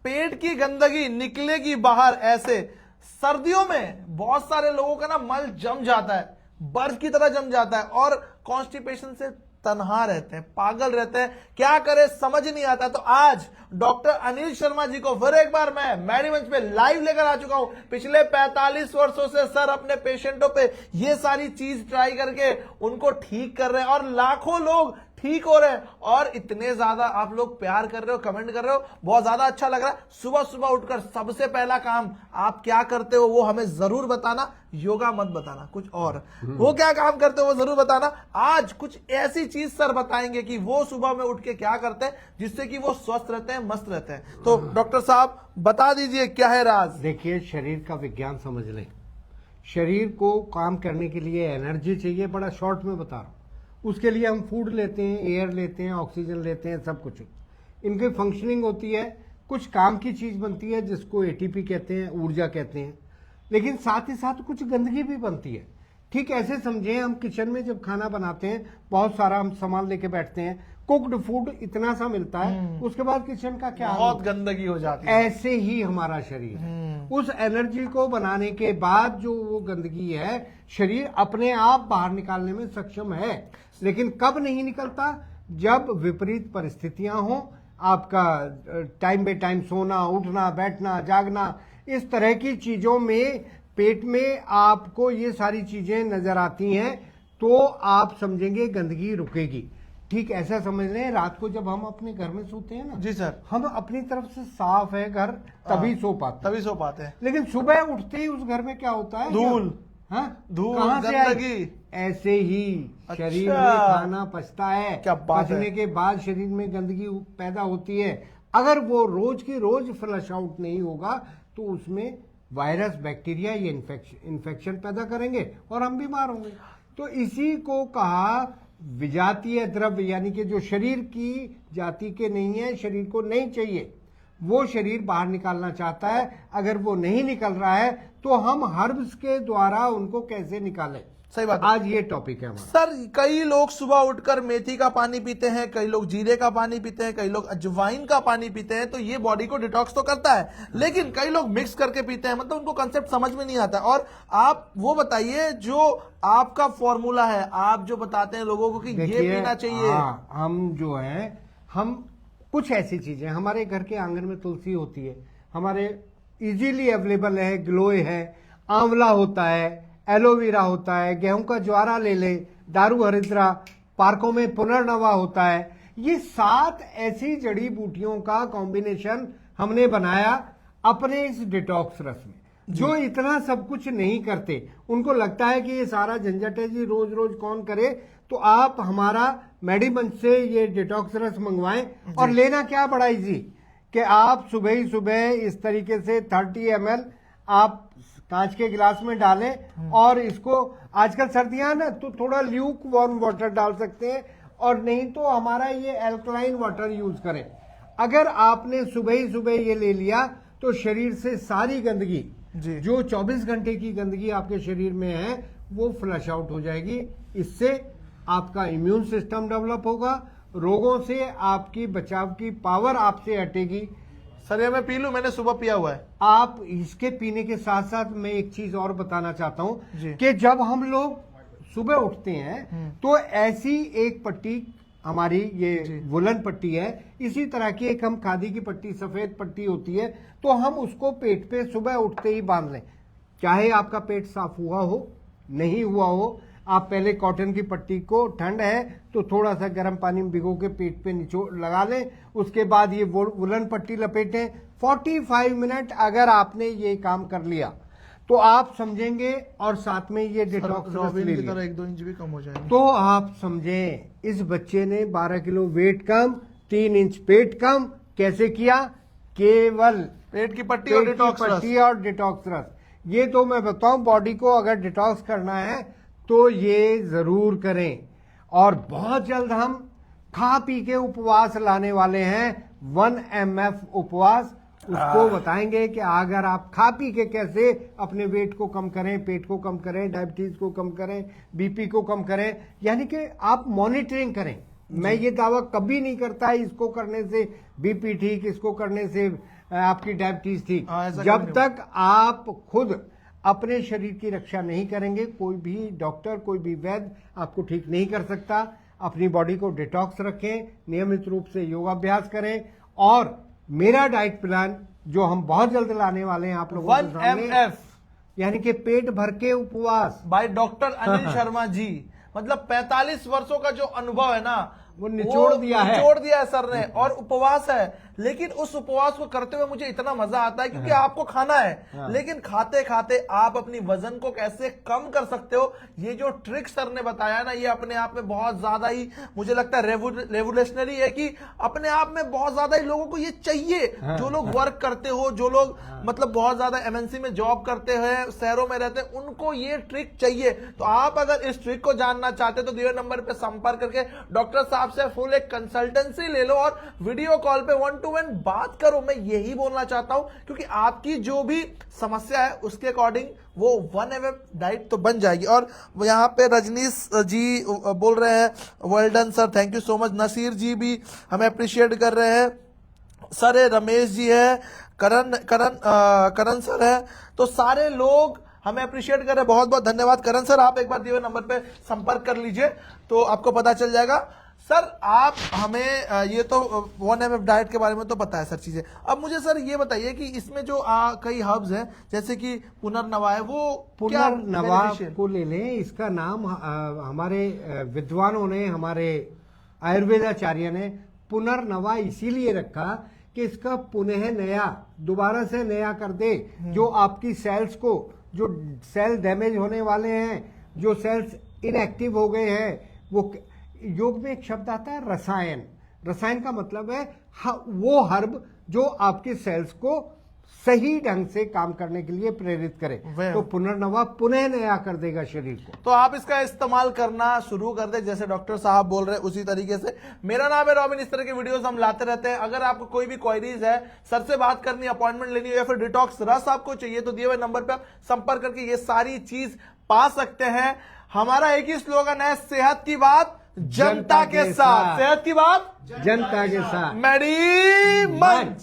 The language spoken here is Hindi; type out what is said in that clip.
पेट की गंदगी निकलेगी बाहर ऐसे। सर्दियों में बहुत सारे लोगों का ना मल जम जाता है, बर्फ की तरह जम जाता है और कॉन्स्टिपेशन से तनहा रहते हैं, पागल रहते हैं, क्या करे समझ नहीं आता। तो आज डॉक्टर अनिल शर्मा जी को फिर एक बार मैं मैडीमंच पे लाइव लेकर आ चुका हूं। पिछले 45 वर्षों से सर अपने पेशेंटों पे ये सारी चीज ट्राई करके उनको ठीक कर रहे हैं और लाखों लोग ठीक हो रहे हैं। और इतने ज्यादा आप लोग प्यार कर रहे हो, कमेंट कर रहे हो, बहुत ज्यादा अच्छा लग रहा है। सुबह सुबह उठकर सबसे पहला काम आप क्या करते हो वो हमें जरूर बताना, योगा मत बताना, कुछ और वो क्या काम करते हो वो जरूर बताना। आज कुछ ऐसी चीज सर बताएंगे कि वो सुबह में उठ के क्या करते हैं जिससे कि वो स्वस्थ रहते हैं, मस्त रहते हैं। तो डॉक्टर साहब बता दीजिए क्या है राज। देखिए, शरीर का विज्ञान समझ लें। शरीर को काम करने के लिए एनर्जी चाहिए, बड़ा शॉर्ट में बता रहा हूं। उसके लिए हम फूड लेते हैं, एयर लेते हैं, ऑक्सीजन लेते हैं, सब कुछ इनकी फंक्शनिंग होती है। कुछ काम की चीज बनती है जिसको एटीपी कहते हैं, ऊर्जा कहते हैं, लेकिन साथ ही साथ कुछ गंदगी भी बनती है। ठीक ऐसे समझें, हम किचन में जब खाना बनाते हैं बहुत सारा हम सामान लेके बैठते हैं, कुक्ड फूड इतना सा मिलता है, उसके बाद किचन का क्या बहुत गंदगी हो जाती है। ऐसे ही हमारा शरीर है। उस एनर्जी को बनाने के बाद जो वो गंदगी है, शरीर अपने आप बाहर निकालने में सक्षम है, लेकिन कब नहीं निकलता? जब विपरीत परिस्थितियां हो, आपका टाइम बे टाइम सोना, उठना, बैठना, जागना, इस तरह की चीजों में पेट में आपको ये सारी चीजें नजर आती हैं, तो आप समझेंगे गंदगी रुकेगी। ठीक ऐसा समझ लें, रात को जब हम अपने घर में सोते हैं ना जी सर, हम अपनी तरफ से साफ है घर, तभी सो पाते हैं। लेकिन सुबह उठते ही उस घर में क्या होता है? धूल, धूल, कहां से आएगी? ऐसे ही शरीर में खाना पचता है, क्या बात है। पचने के बाद शरीर में गंदगी पैदा होती है। अगर वो रोज की रोज फ्लश आउट नहीं होगा तो उसमें वायरस, बैक्टीरिया ये इन्फेक्शन पैदा करेंगे और हम बीमार होंगे। तो इसी को कहा विजातीय द्रव्य, यानी कि जो शरीर की जाति के नहीं है, शरीर को नहीं चाहिए, वो शरीर बाहर निकालना चाहता है। अगर वो नहीं निकल रहा है तो हम हर्ब्स के द्वारा उनको कैसे निकालें? सही बात। आज ये टॉपिक है हमारा। सर कई लोग सुबह उठकर मेथी का पानी पीते हैं, कई लोग जीरे का पानी पीते हैं, कई लोग अजवाइन का पानी पीते हैं, तो ये बॉडी को डिटॉक्स तो करता है, लेकिन कई लोग मिक्स करके पीते हैं, मतलब उनको कंसेप्ट समझ में नहीं आता। और आप वो बताइए जो आपका फॉर्मूला है, आप जो बताते हैं लोगों को कि ये पीना चाहिए। हम जो है, हम कुछ ऐसी चीजें, हमारे घर के आंगन में तुलसी होती है, हमारे इजीली अवेलेबल है, गिलोय है, आंवला होता है, एलोवेरा होता है, गेहूं का ज्वारा ले ले, दारू हरिद्रा, पार्कों में पुनर्नवा होता है। ये 7 ऐसी जड़ी बूटियों का कॉम्बिनेशन हमने बनाया अपने इस डिटॉक्स रस में। जो इतना सब कुछ नहीं करते, उनको लगता है कि ये सारा झंझट है जी, रोज रोज कौन करे, तो आप हमारा मेडिमंच से ये डिटॉक्स रस मंगवाएं। और लेना क्या बड़ा इजी, कि आप सुबह ही सुबह इस तरीके से 30 ml आप कांच के गिलास में डालें और इसको, आजकल सर्दियां ना, तो थोड़ा ल्यूक वार्म वाटर डाल सकते हैं, और नहीं तो हमारा ये एल्कलाइन वाटर यूज करें। अगर आपने सुबह ही सुबह ये ले लिया तो शरीर से सारी गंदगी, जो 24 घंटे की गंदगी आपके शरीर में है, वो फ्लश आउट हो जाएगी। इससे आपका इम्यून सिस्टम डेवलप होगा, रोगों से आपकी बचाव की पावर आपसे हटेगी। सर ये मैं पी लूं, मैंने सुबह पिया हुआ है। आप इसके पीने के साथ साथ मैं एक चीज और बताना चाहता हूं कि जब हम लोग सुबह उठते हैं तो ऐसी एक पट्टी, हमारी ये वुलन पट्टी है, इसी तरह की एक हम खादी की पट्टी, सफेद पट्टी होती है, तो हम उसको पेट पे सुबह उठते ही बांध लें। चाहे आपका पेट साफ हुआ हो, नहीं हुआ हो, आप पहले कॉटन की पट्टी को, ठंड है तो थोड़ा सा गर्म पानी में भिगो के पेट पे निचोड़ लगा लें, उसके बाद ये वुलन पट्टी लपेटें। 45 मिनट अगर आपने ये काम कर लिया तो आप समझेंगे, और साथ में ये डिटॉक्स रस ले लिया, 1-2 इंच भी कम हो जाएंगे, तो आप समझें इस बच्चे ने 12 किलो वेट कम, 3 इंच पेट कम कैसे किया? केवल पेट की पट्टी और डिटॉक्स रस। ये तो मैं बताऊं, बॉडी को अगर डिटॉक्स करना है तो ये जरूर करें। और बहुत जल्द हम खा पी के उपवास लाने वाले हैं, 1 MF उपवास। उसको बताएंगे कि अगर आप खा पी के कैसे अपने वेट को कम करें, पेट को कम करें, डायबिटीज को कम करें, बीपी को कम करें, यानी कि आप मॉनिटरिंग करें। मैं ये दावा कभी नहीं करता इसको करने से बीपी ठीक, इसको करने से आपकी डायबिटीज थी। हाँ, ऐसा जब कभी तक आप खुद अपने शरीर की रक्षा नहीं करेंगे, कोई भी डॉक्टर, कोई भी वैद्य आपको ठीक नहीं कर सकता। अपनी बॉडी को डिटॉक्स रखें, नियमित रूप से योगाभ्यास करें, और मेरा डाइट प्लान जो हम बहुत जल्द लाने वाले हैं आप लोगों के 1 सामने, MF यानी कि पेट भर के उपवास। By doctor Anil Sharma ji. मतलब 45 वर्षों का जो अनुभव है ना, वो निचोड़ दिया है सर ने। और उपवास है, लेकिन उस उपवास को करते हुए मुझे इतना मजा आता है क्योंकि आपको खाना है, लेकिन खाते खाते आप अपनी वजन को कैसे कम कर सकते हो, ये जो ट्रिक सर ने बताया ना, ये अपने आप में बहुत ज्यादा ही मुझे लगता है रेवोल्यूशनरी है। कि अपने आप में बहुत ज्यादा ही लोगों को ये चाहिए। जो लोग वर्क करते हो, जो लोग मतलब बहुत ज्यादा एमएनसी में जॉब करते हैं, शहरों में रहते हैं, उनको ये ट्रिक चाहिए। तो आप अगर इस ट्रिक को जानना चाहते हो तो दिए नंबर पे संपर्क करके डॉक्टर साहब से फुल एक कंसल्टेंसी ले लो और वीडियो कॉल पे 1 to 1 बात करो। मैं यही बोलना चाहता हूं, क्योंकि आपकी जो भी समस्या है उसके अकॉर्डिंग वो 1 MF डाइट तो बन जाएगी। और यहाँ पे रजनीश जी बोल रहे हैं well done sir, thank you so much. Naseer ji भी हमें अप्रिशिएट कर रहे हैं सर। रमेश जी है, करण सर है, तो सारे लोग हमें अप्रिशिएट कर रहे हैं। बहुत बहुत धन्यवाद करण सर। आप एक बार दिए हुए नंबर पे संपर्क कर लीजिए तो आपको पता चल जाएगा। सर आप हमें ये तो 1 MF डाइट के बारे में तो पता है सर चीजें। अब मुझे सर ये बताइए कि इसमें जो कई हर्ब्स हैं जैसे कि पुनर्नवा है, वो क्या पुनर्नवा beneficial? को ले लें। इसका नाम हमारे विद्वानों ने, हमारे आयुर्वेदाचार्य ने पुनर्नवा इसीलिए रखा कि इसका पुनः नया, दोबारा से नया कर दे। जो आपकी सेल्स को, जो सेल डैमेज होने वाले हैं, जो सेल्स इनएक्टिव हो गए हैं, वो योग में एक शब्द आता है रसायन। रसायन का मतलब है वो हर्ब जो आपके सेल्स को सही ढंग से काम करने के लिए प्रेरित करे। तो पुनर्नवा पुनः नया कर देगा शरीर को। तो आप इसका इस्तेमाल करना शुरू कर दे जैसे डॉक्टर साहब बोल रहे हैं उसी तरीके से। मेरा नाम है रॉबिन, इस तरह के वीडियोस हम लाते रहते हैं। अगर आपको कोई भी क्वेरीज है, सर से बात करनी, अपॉइंटमेंट लेनी हो, या फिर डिटॉक्स रस आपको चाहिए, तो दिए हुए नंबर पर आप संपर्क करके ये सारी चीज पा सकते हैं। हमारा एक ही स्लोगन है, सेहत की बात जनता के साथ, सेहत की बात जनता के साथ। मेडी मंच।